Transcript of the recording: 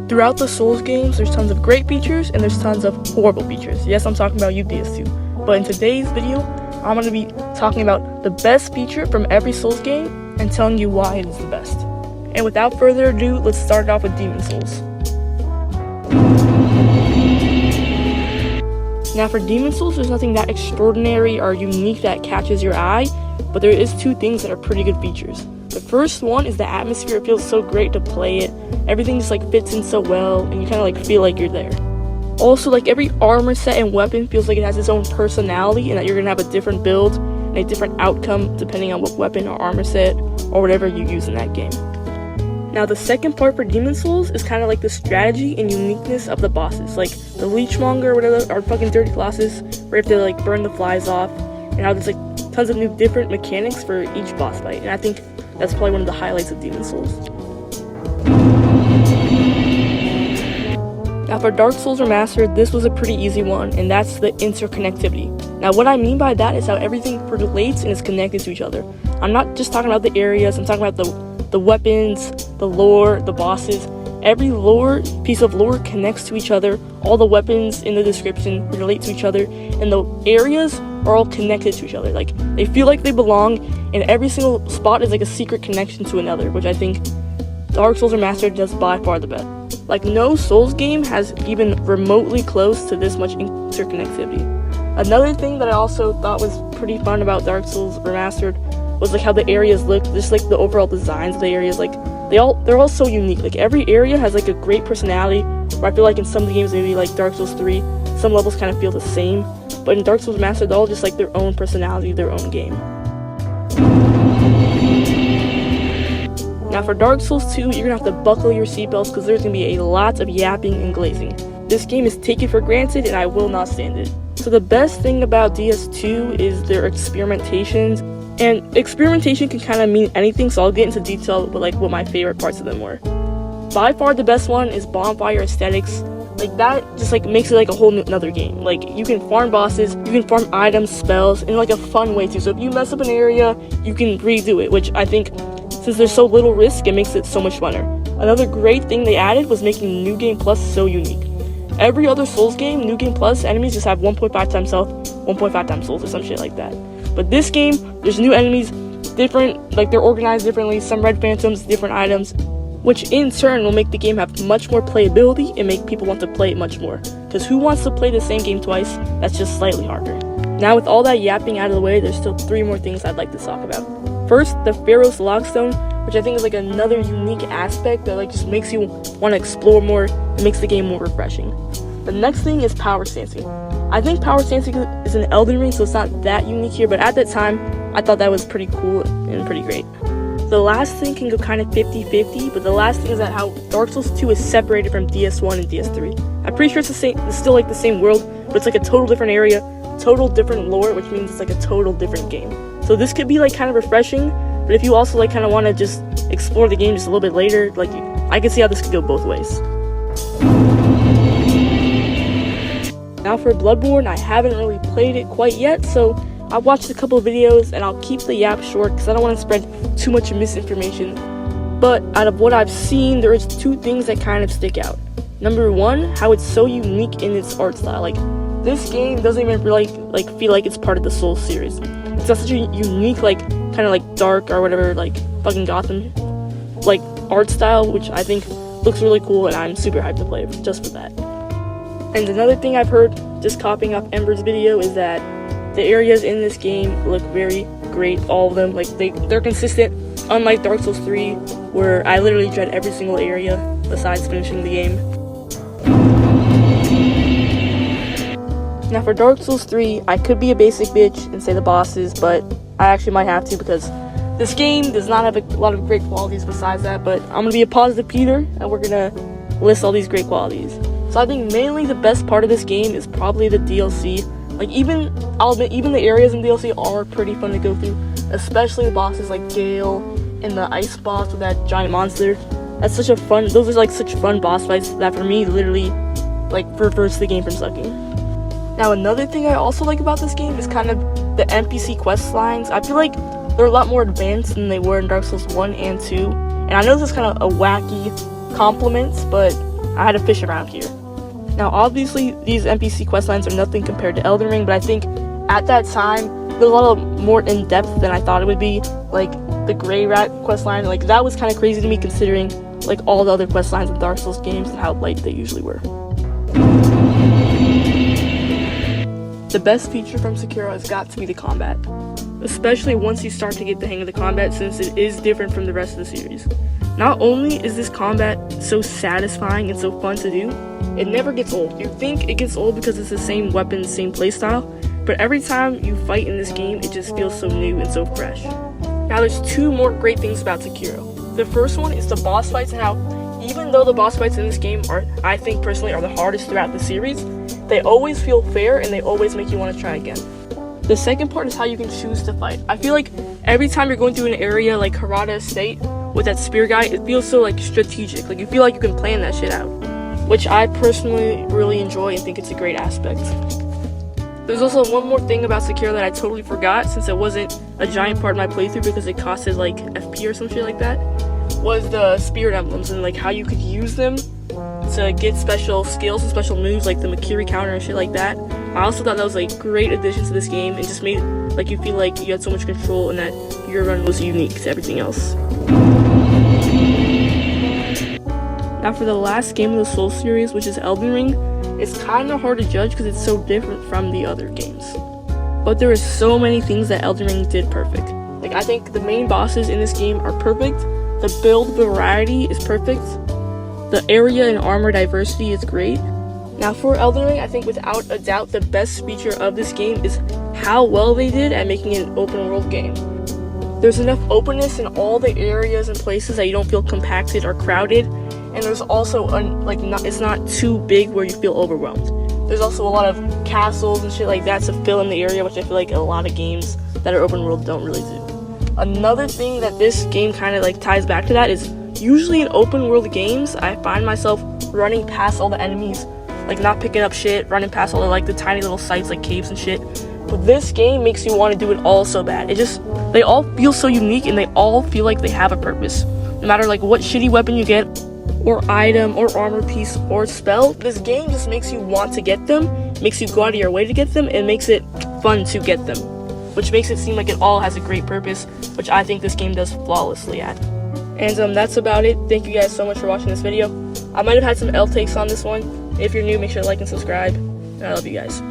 Throughout the Souls games, there's tons of great features and there's tons of horrible features. Yes, I'm talking about you DS2. But in today's video, I'm going to be talking about the best feature from every Souls game and telling you why it is the best. And without further ado, let's start off with Demon Souls. Now for Demon Souls, there's nothing that extraordinary or unique that catches your eye, but there is two things that are pretty good features. The first one is the atmosphere. It feels so great to play it. Everything just fits in so well, and you kind of feel like you're there. Also, every armor set and weapon feels like it has its own personality, and that you're gonna have a different build and a different outcome depending on what weapon or armor set or whatever you use in that game. Now the second part for Demon Souls is kind of the strategy and uniqueness of the bosses, like the Leechmonger or whatever, are fucking dirty Colossus, where you have to burn the flies off, and how there's tons of new different mechanics for each boss fight, and I think that's probably one of the highlights of Demon Souls. Now for Dark Souls Remastered, this was a pretty easy one, and that's the interconnectivity. Now what I mean by that is how everything relates and is connected to each other. I'm not just talking about the areas, I'm talking about the weapons, the lore, the bosses. Every piece of lore connects to each other. All the weapons in the description relate to each other, and the areas are all connected to each other. They feel like they belong, and every single spot is a secret connection to another, which I think Dark Souls Remastered does by far the best. No Souls game has even remotely close to this much interconnectivity. Another thing that I also thought was pretty fun about Dark Souls Remastered was how the areas look, just the overall designs of the areas. They're all so unique. Every area has a great personality, where I feel in some of the games, maybe Dark Souls 3, some levels kind of feel the same, but in Dark Souls Remastered, they're all just their own personality, their own game. Now for Dark Souls 2, you're gonna have to buckle your seatbelts because there's gonna be a lot of yapping and glazing. This game is taken for granted and I will not stand it. So the best thing about DS2 is their experimentations, and experimentation can kind of mean anything, so I'll get into detail with what my favorite parts of them were. By far the best one is bonfire aesthetics. That just makes it a whole another game. You can farm bosses, you can farm items, spells, in a fun way too. So if you mess up an area, you can redo it, which I think, since there's so little risk, it makes it so much funner. Another great thing they added was making New Game Plus so unique. Every other Souls game, New Game Plus enemies just have 1.5 times health, 1.5 times souls, or some shit like that. But this game, there's new enemies, different, they're organized differently, some red phantoms, different items, which in turn will make the game have much more playability and make people want to play it much more. Because who wants to play the same game twice? That's just slightly harder. Now with all that yapping out of the way, there's still 3 more things I'd like to talk about. First, the Pharaoh's Logstone, which I think is another unique aspect that just makes you want to explore more and makes the game more refreshing. The next thing is power stancing. I think power stancing is an Elden Ring, so it's not that unique here, but at that time, I thought that was pretty cool and pretty great. The last thing can go kind of 50-50, but the last thing is that how Dark Souls 2 is separated from DS1 and DS3. I'm pretty sure it's still the same world, but it's a total different area, total different lore, which means it's a total different game. So this could be kind of refreshing, but if you also kind of want to just explore the game just a little bit later, I can see how this could go both ways. Now for Bloodborne, I haven't really played it quite yet, so I watched a couple of videos and I'll keep the yap short because I don't want to spread too much misinformation. But out of what I've seen, there is 2 things that kind of stick out. Number 1, how it's so unique in its art style. This game doesn't even really feel like it's part of the Souls series. It's got such a unique kind of dark or whatever fucking Gotham art style, which I think looks really cool, and I'm super hyped to play it just for that. And another thing I've heard, just copying off Ember's video, is that the areas in this game look very great, all of them. They're consistent, unlike Dark Souls 3, where I literally dread every single area besides finishing the game. Now for Dark Souls 3, I could be a basic bitch and say the bosses, but I actually might have to because this game does not have a lot of great qualities besides that, but I'm going to be a positive Peter, and we're going to list all these great qualities. So I think mainly the best part of this game is probably the DLC. I'll admit, even the areas in DLC are pretty fun to go through, especially the bosses like Gale and the ice boss with that giant monster. Those are such fun boss fights that for me literally reverse the game from sucking. Now another thing I also like about this game is kind of the NPC quest lines. I feel they're a lot more advanced than they were in Dark Souls 1 and 2. And I know this is kind of a wacky compliment, but I had to fish around here. Now, obviously, these NPC questlines are nothing compared to Elden Ring, but I think at that time, there was a lot more in-depth than I thought it would be. Like, the Grey Rat questline, like, that was kind of crazy to me considering, like, all the other questlines in Dark Souls games and how light they usually were. The best feature from Sekiro has got to be the combat, especially once you start to get the hang of the combat, since it is different from the rest of the series. Not only is this combat so satisfying and so fun to do, it never gets old. You think it gets old because it's the same weapons, same playstyle, but every time you fight in this game, it just feels so new and so fresh. Now, there's two more great things about Sekiro. The first one is the boss fights, and how even though the boss fights in this game are, I think personally, are the hardest throughout the series, they always feel fair and they always make you want to try again. The second part is how you can choose to fight. I feel like every time you're going through an area like Harada Estate with that spear guy, it feels so like strategic. Like you feel like you can plan that shit out, which I personally really enjoy and think it's a great aspect. There's also one more thing about Sekiro that I totally forgot, since it wasn't a giant part of my playthrough because it costed like FP or some shit like that, was the spirit emblems and like how you could use them to get special skills and special moves like the Makiri counter and shit like that. I also thought that was like great addition to this game and just made like you feel like you had so much control and that your run was unique to everything else. Now for the last game of the Souls series, which is Elden Ring, it's kind of hard to judge because it's so different from the other games. But there are so many things that Elden Ring did perfect. Like I think the main bosses in this game are perfect, the build variety is perfect, the area and armor diversity is great. Now for Elden Ring, I think without a doubt the best feature of this game is how well they did at making it an open world game. There's enough openness in all the areas and places that you don't feel compacted or crowded, and there's also it's not too big where you feel overwhelmed. There's also a lot of castles and shit like that to fill in the area, which I feel like a lot of games that are open world don't really do. Another thing that this game kind of like ties back to that is usually in open world games, I find myself running past all the enemies, like not picking up shit, running past all the like the tiny little sites like caves and shit. But this game makes you want to do it all so bad. They all feel so unique and they all feel like they have a purpose. No matter like what shitty weapon you get, or item, or armor piece, or spell, this game just makes you want to get them, makes you go out of your way to get them, and makes it fun to get them. Which makes it seem like it all has a great purpose, which I think this game does flawlessly at. And that's about it. Thank you guys so much for watching this video. I might have had some L takes on this one. If you're new, make sure to like and subscribe. And I love you guys.